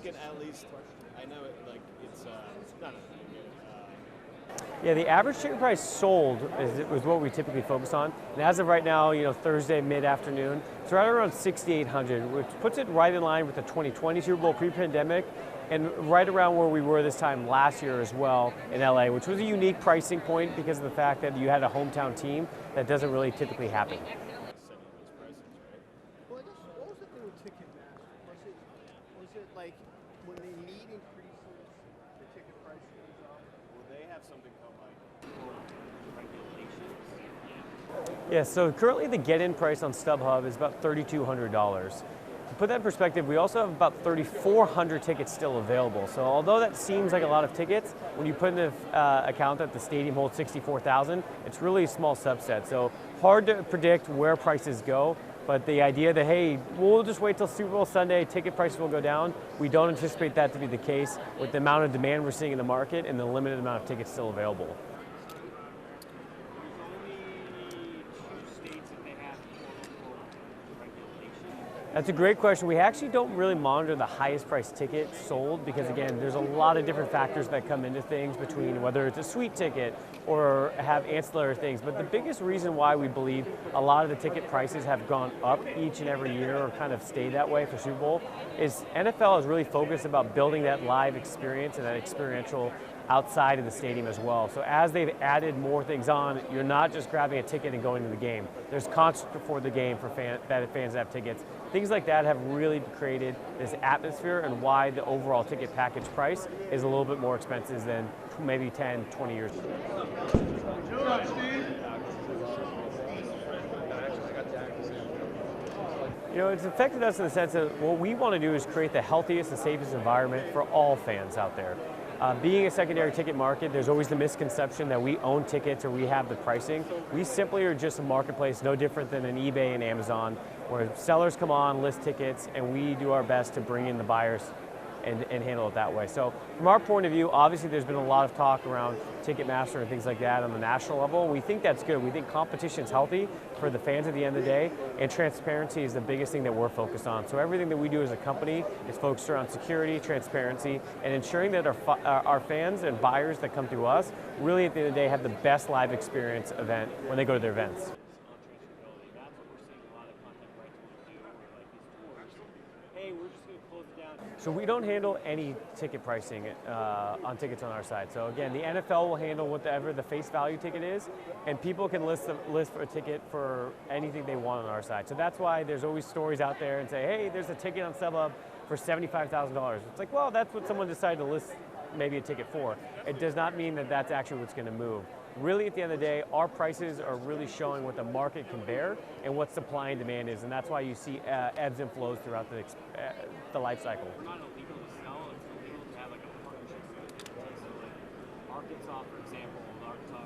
ticket at least? I know it, like it's not a Yeah, the average ticket price sold is what we typically focus on. And as of right now, Thursday mid-afternoon, it's right around 6,800, which puts it right in line with the 2020 Super Bowl pre-pandemic, and right around where we were this time last year as well in LA, which was a unique pricing point because of the fact that you had a hometown team that doesn't really typically happen. Well, I guess, what was the thing with Ticketmaster? Was it like when they need increases, the ticket price goes up? Well, they have something called like regulations. Yeah, so currently the get-in price on StubHub is about $3,200. To put that in perspective, we also have about 3,400 tickets still available. So although that seems like a lot of tickets, when you put in the account that the stadium holds 64,000, it's really a small subset. So hard to predict where prices go, but the idea that, hey, we'll just wait till Super Bowl Sunday, ticket prices will go down, we don't anticipate that to be the case with the amount of demand we're seeing in the market and the limited amount of tickets still available. That's a great question. We actually don't really monitor the highest price ticket sold because, again, there's a lot of different factors that come into things between whether it's a suite ticket or have ancillary things. But the biggest reason why we believe a lot of the ticket prices have gone up each and every year or kind of stay that way for Super Bowl is NFL is really focused about building that live experience and that experiential outside of the stadium as well. So as they've added more things on, you're not just grabbing a ticket and going to the game. There's concerts before the game for fans that have tickets. Things like that have really created this atmosphere and why the overall ticket package price is a little bit more expensive than maybe 10, 20 years ago. It's affected us in the sense that what we want to do is create the healthiest and safest environment for all fans out there. Being a secondary ticket market, there's always the misconception that we own tickets or we have the pricing. We simply are just a marketplace no different than an eBay and Amazon, where sellers come on, list tickets, and we do our best to bring in the buyers and handle it that way. So from our point of view, obviously there's been a lot of talk around Ticketmaster and things like that on the national level. We think that's good. We think competition is healthy for the fans at the end of the day, and transparency is the biggest thing that we're focused on. So everything that we do as a company is focused around security, transparency, and ensuring that our fans and buyers that come to us really at the end of the day have the best live experience event when they go to their events. So we don't handle any ticket pricing on tickets on our side. So again, the NFL will handle whatever the face value ticket is, and people can list for a ticket for anything they want on our side. So that's why there's always stories out there and say, hey, there's a ticket on StubHub for $75,000. It's like, well, that's what someone decided to list maybe a ticket for. It does not mean that that's actually what's going to move. Really, at the end of the day, our prices are really showing what the market can bear and what supply and demand is, and that's why you see ebbs and flows throughout the life cycle. It's not illegal to sell, it's illegal to have like a partnership. So like Arkansas, for example, the Arkansas